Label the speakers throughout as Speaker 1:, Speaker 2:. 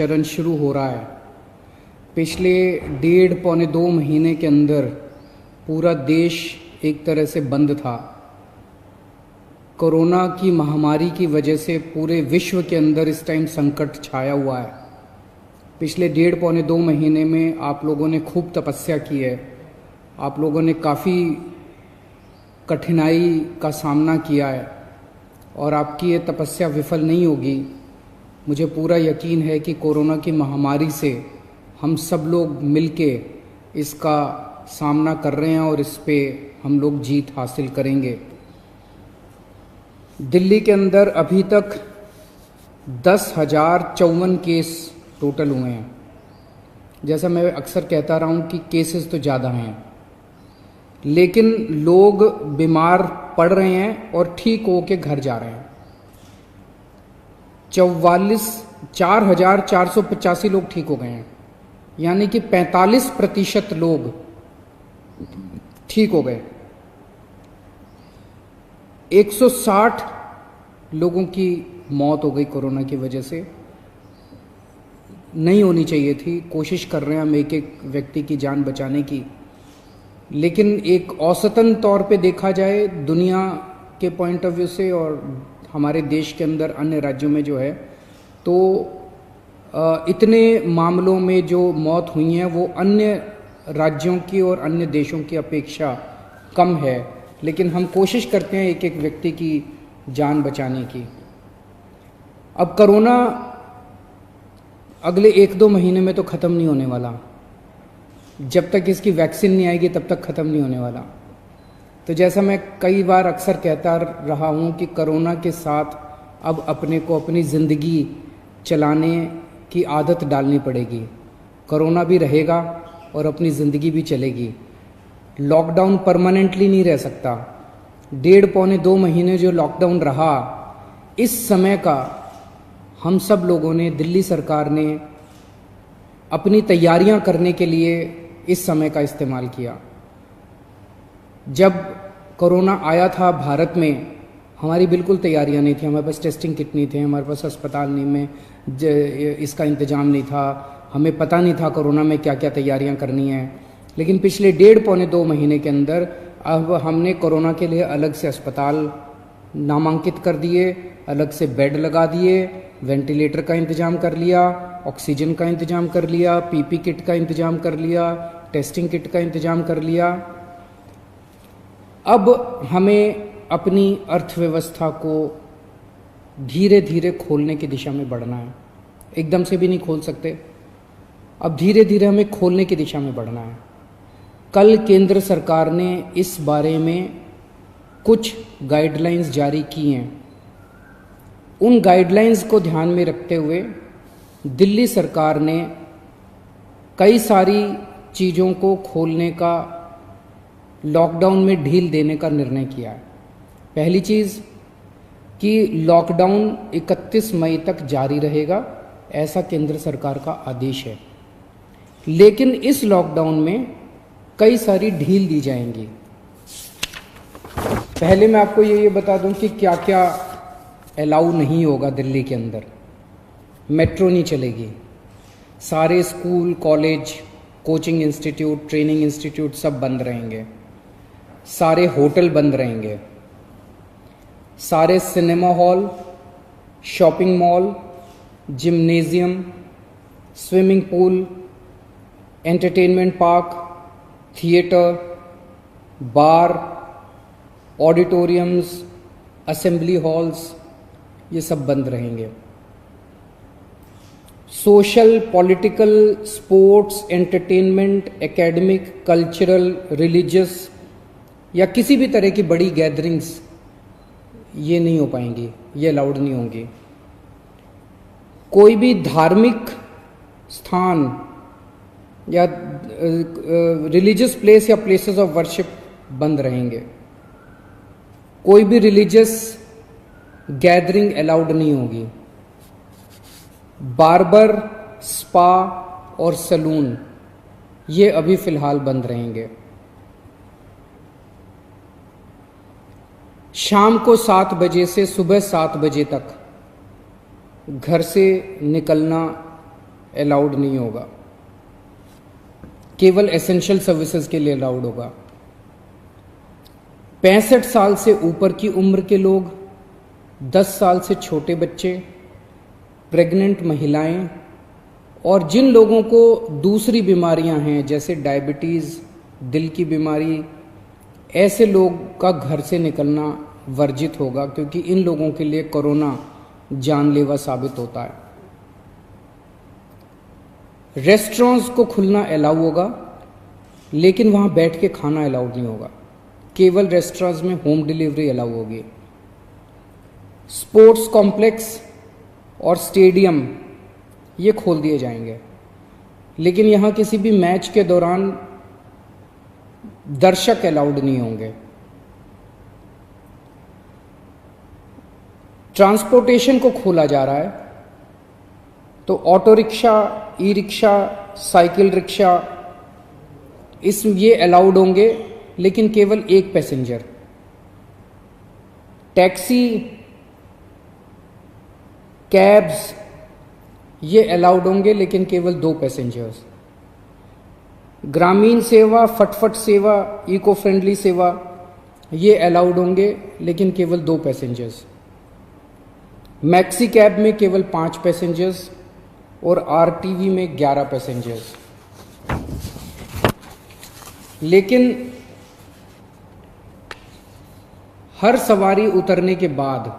Speaker 1: चरण शुरू हो रहा है। पिछले 1.5-2 महीने के अंदर पूरा देश एक तरह से बंद था। कोरोना की महामारी की वजह से पूरे विश्व के अंदर इस टाइम संकट छाया हुआ है। पिछले 1.5-2 महीने में आप लोगों ने खूब तपस्या की है, आप लोगों ने काफ़ी कठिनाई का सामना किया है और आपकी ये तपस्या विफल नहीं होगी। मुझे पूरा यकीन है कि कोरोना की महामारी से हम सब लोग मिलके इसका सामना कर रहे हैं और इस पे हम लोग जीत हासिल करेंगे। दिल्ली के अंदर अभी तक 10,054 केस टोटल हुए हैं। जैसा मैं अक्सर कहता रहा हूँ कि केसेस तो ज़्यादा हैं, लेकिन लोग बीमार पड़ रहे हैं और ठीक होके घर जा रहे हैं। 4,485 लोग ठीक हो गए हैं, यानी कि 45% लोग ठीक हो गए। 160 लोगों की मौत हो गई कोरोना की वजह से। नहीं होनी चाहिए थी, कोशिश कर रहे हैं हम एक एक व्यक्ति की जान बचाने की, लेकिन एक औसतन तौर पे देखा जाए दुनिया के पॉइंट ऑफ व्यू से और हमारे देश के अंदर अन्य राज्यों में जो है, तो इतने मामलों में जो मौत हुई हैं वो अन्य राज्यों की और अन्य देशों की अपेक्षा कम है, लेकिन हम कोशिश करते हैं एक एक व्यक्ति की जान बचाने की। अब कोरोना अगले 1-2 महीने में तो ख़त्म नहीं होने वाला। जब तक इसकी वैक्सीन नहीं आएगी तब तक ख़त्म नहीं होने वाला। तो जैसा मैं कई बार अक्सर कहता रहा हूँ कि कोरोना के साथ अब अपने को अपनी ज़िंदगी चलाने की आदत डालनी पड़ेगी। कोरोना भी रहेगा और अपनी ज़िंदगी भी चलेगी। लॉकडाउन परमानेंटली नहीं रह सकता। 1.5-2 महीने जो लॉकडाउन रहा, इस समय का हम सब लोगों ने, दिल्ली सरकार ने अपनी तैयारियां करने के लिए इस समय का इस्तेमाल किया। जब कोरोना आया था भारत में, हमारी बिल्कुल तैयारियां नहीं थी। हमारे पास टेस्टिंग किट नहीं थे, हमारे पास अस्पताल नहीं में इसका इंतजाम नहीं था, हमें पता नहीं था कोरोना में क्या क्या तैयारियां करनी है। लेकिन पिछले 1.5-2 महीने के अंदर अब हमने कोरोना के लिए अलग से अस्पताल नामांकित कर दिए, अलग से बेड लगा दिए, वेंटिलेटर का इंतजाम कर लिया, ऑक्सीजन का इंतजाम कर लिया, पीपी किट का इंतजाम कर लिया, टेस्टिंग किट का इंतजाम कर लिया। अब हमें अपनी अर्थव्यवस्था को धीरे धीरे खोलने की दिशा में बढ़ना है। एकदम से भी नहीं खोल सकते, अब धीरे धीरे हमें खोलने की दिशा में बढ़ना है। कल केंद्र सरकार ने इस बारे में कुछ गाइडलाइंस जारी की हैं। उन गाइडलाइंस को ध्यान में रखते हुए दिल्ली सरकार ने कई सारी चीज़ों को खोलने का, लॉकडाउन में ढील देने का निर्णय किया है। पहली चीज़ कि लॉकडाउन 31 मई तक जारी रहेगा, ऐसा केंद्र सरकार का आदेश है। लेकिन इस लॉकडाउन में कई सारी ढील दी जाएंगी। पहले मैं आपको ये बता दूं कि क्या क्या अलाउ नहीं होगा दिल्ली के अंदर। मेट्रो नहीं चलेगी, सारे school, college, coaching institute, training institute सब बंद रहेंगे, सारे होटल बंद रहेंगे, सारे cinema hall, shopping mall, gymnasium, swimming pool, entertainment park, theatre, bar, auditoriums, assembly halls, ये सब बंद रहेंगे। Social, political, sports, entertainment, academic, cultural, religious या किसी भी तरह की बड़ी गैदरिंग्स ये नहीं हो पाएंगी, ये अलाउड नहीं होंगी। कोई भी धार्मिक स्थान या रिलीजियस प्लेस या प्लेसेस ऑफ वर्शिप बंद रहेंगे। कोई भी रिलीजियस गैदरिंग अलाउड नहीं होगी। बार्बर, स्पा और सलून ये अभी फिलहाल बंद रहेंगे। शाम को 7 बजे से सुबह 7 बजे तक घर से निकलना अलाउड नहीं होगा, केवल एसेंशियल सर्विसेज के लिए अलाउड होगा। 65 साल से ऊपर की उम्र के लोग, 10 साल से छोटे बच्चे, प्रेग्नेंट महिलाएं और जिन लोगों को दूसरी बीमारियां हैं जैसे डायबिटीज़, दिल की बीमारी, ऐसे लोग का घर से निकलना वर्जित होगा, क्योंकि इन लोगों के लिए कोरोना जानलेवा साबित होता है। रेस्टोरेंट्स को खुलना अलाउ होगा, लेकिन वहां बैठ के खाना अलाउड नहीं होगा, केवल रेस्टोरेंट्स में होम डिलीवरी अलाउ होगी। स्पोर्ट्स कॉम्प्लेक्स और स्टेडियम ये खोल दिए जाएंगे, लेकिन यहां किसी भी मैच के दौरान दर्शक अलाउड नहीं होंगे। ट्रांसपोर्टेशन को खोला जा रहा है, तो auto rickshaw, e rickshaw, cycle rickshaw ये अलाउड होंगे, लेकिन केवल एक पैसेंजर। टैक्सी, कैब्स ये अलाउड होंगे, लेकिन केवल 2 पैसेंजर्स। ग्रामीण सेवा, फटफट सेवा, इको फ्रेंडली सेवा ये अलाउड होंगे, लेकिन केवल 2 पैसेंजर्स। मैक्सी कैब में केवल 5 पैसेंजर्स और आरटीवी में 11 पैसेंजर्स। लेकिन हर सवारी उतरने के बाद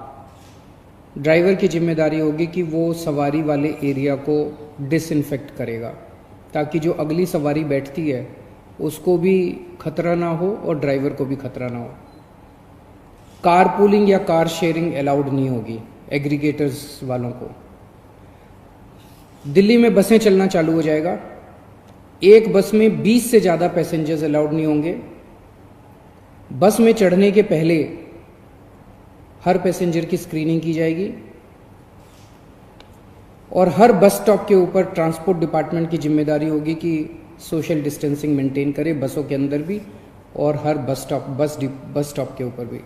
Speaker 1: ड्राइवर की जिम्मेदारी होगी कि वो सवारी वाले एरिया को डिसइंफेक्ट करेगा, ताकि जो अगली सवारी बैठती है उसको भी खतरा ना हो और ड्राइवर को भी खतरा ना हो। कार पूलिंग या कार शेयरिंग अलाउड नहीं होगी एग्रीगेटर्स वालों को। दिल्ली में बसें चलना चालू हो जाएगा, एक बस में 20 से ज़्यादा पैसेंजर्स अलाउड नहीं होंगे। बस में चढ़ने के पहले हर पैसेंजर की स्क्रीनिंग की जाएगी और हर बस स्टॉप के ऊपर ट्रांसपोर्ट डिपार्टमेंट की जिम्मेदारी होगी कि सोशल डिस्टेंसिंग मेंटेन करे, बसों के अंदर भी और हर बस स्टॉप के ऊपर भी।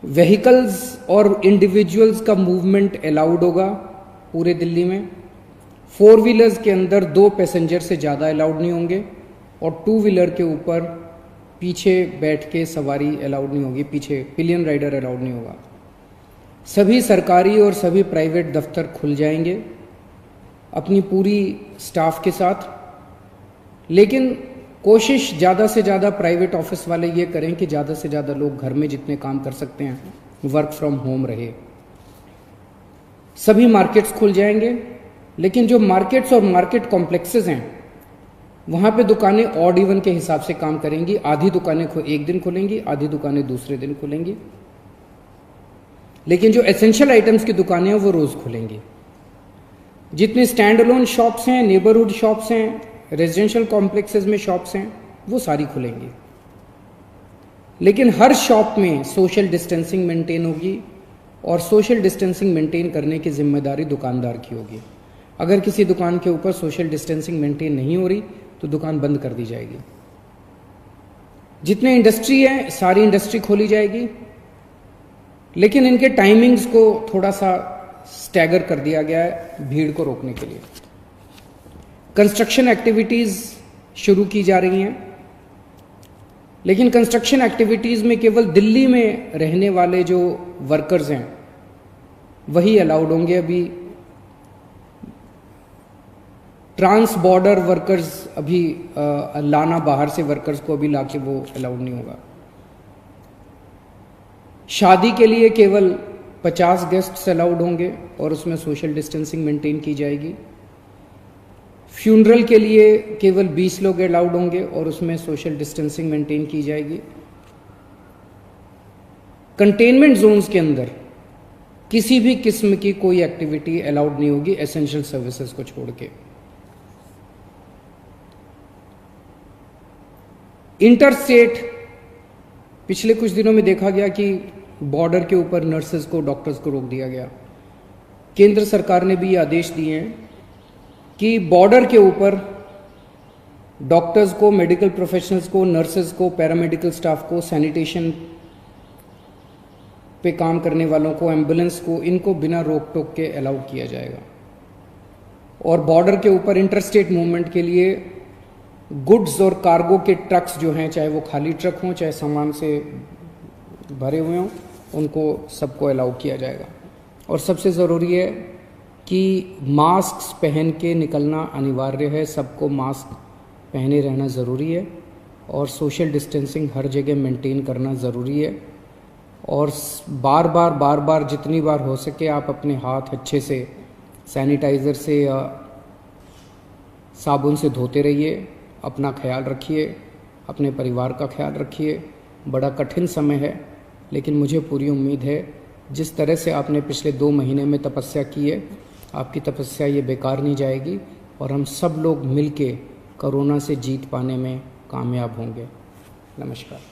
Speaker 1: व्हीकल्स और इंडिविजुअल्स का मूवमेंट अलाउड होगा पूरे दिल्ली में। 4 व्हीलर्स के अंदर 2 पैसेंजर से ज़्यादा अलाउड नहीं होंगे और 2 व्हीलर के ऊपर पीछे बैठ के सवारी अलाउड नहीं होगी, पीछे पिलियन राइडर अलाउड नहीं होगा। सभी सरकारी और सभी प्राइवेट दफ्तर खुल जाएंगे अपनी पूरी स्टाफ के साथ, लेकिन कोशिश ज़्यादा से ज़्यादा प्राइवेट ऑफिस वाले ये करें कि ज़्यादा से ज़्यादा लोग घर में जितने काम कर सकते हैं वर्क फ्रॉम होम रहे। सभी मार्केट्स खुल जाएंगे, लेकिन जो मार्केट्स और मार्केट कॉम्प्लेक्सेस हैं वहां पे दुकानें ऑड इवन के हिसाब से काम करेंगी। आधी दुकानें एक दिन खुलेंगी, आधी दुकानें दूसरे दिन खुलेंगी, लेकिन जो एसेंशियल आइटम्स की दुकानें हैं वो रोज खुलेंगी। जितने स्टैंड अलोन शॉप्स हैं, नेबरहुड शॉप्स हैं, रेजिडेंशियल कॉम्प्लेक्सेस में शॉप्स हैं, वो सारी खुलेंगी, लेकिन हर शॉप में सोशल डिस्टेंसिंग मेंटेन होगी और सोशल डिस्टेंसिंग मेंटेन करने की जिम्मेदारी दुकानदार की होगी। अगर किसी दुकान के ऊपर सोशल डिस्टेंसिंग मेंटेन नहीं हो रही तो दुकान बंद कर दी जाएगी। जितने इंडस्ट्री है सारी इंडस्ट्री खोली जाएगी, लेकिन इनके टाइमिंग्स को थोड़ा सा स्टैगर कर दिया गया है भीड़ को रोकने के लिए। कंस्ट्रक्शन एक्टिविटीज शुरू की जा रही हैं, लेकिन कंस्ट्रक्शन एक्टिविटीज में केवल दिल्ली में रहने वाले जो वर्कर्स हैं वही अलाउड होंगे। अभी ट्रांस बॉर्डर वर्कर्स अभी लाना, बाहर से वर्कर्स को अभी लाके वो अलाउड नहीं होगा। शादी के लिए केवल 50 गेस्ट्स अलाउड होंगे और उसमें सोशल डिस्टेंसिंग मेंटेन की जाएगी। फ्यूनरल के लिए केवल 20 लोग अलाउड होंगे और उसमें सोशल डिस्टेंसिंग मेंटेन की जाएगी। कंटेनमेंट जोन्स के अंदर किसी भी किस्म की कोई एक्टिविटी अलाउड नहीं होगी एसेंशियल सर्विसेज को छोड़ के। इंटरस्टेट पिछले कुछ दिनों में देखा गया कि बॉर्डर के ऊपर नर्सेज को, डॉक्टर्स को रोक दिया गया। केंद्र सरकार ने भी ये आदेश दिए हैं कि बॉर्डर के ऊपर डॉक्टर्स को, मेडिकल प्रोफेशनल्स को, नर्सेज को, पैरामेडिकल स्टाफ को, सैनिटेशन पे काम करने वालों को, एम्बुलेंस को, इनको बिना रोक टोक के अलाउ किया जाएगा। और बॉर्डर के ऊपर इंटरस्टेट मूवमेंट के लिए गुड्स और कार्गो के ट्रक्स जो हैं, चाहे वो खाली ट्रक हों चाहे सामान से भरे हुए हों, उनको सबको अलाउ किया जाएगा। और सबसे ज़रूरी है कि मास्क पहन के निकलना अनिवार्य है, सबको मास्क पहने रहना ज़रूरी है और सोशल डिस्टेंसिंग हर जगह मेंटेन करना ज़रूरी है। और बार बार जितनी बार हो सके आप अपने हाथ अच्छे से सैनिटाइज़र से या साबुन से धोते रहिए, अपना ख्याल रखिए, अपने परिवार का ख्याल रखिए। बड़ा कठिन समय है, लेकिन मुझे पूरी उम्मीद है जिस तरह से आपने पिछले 2 महीने में तपस्या की है, आपकी तपस्या ये बेकार नहीं जाएगी और हम सब लोग मिलके कोरोना से जीत पाने में कामयाब होंगे। नमस्कार।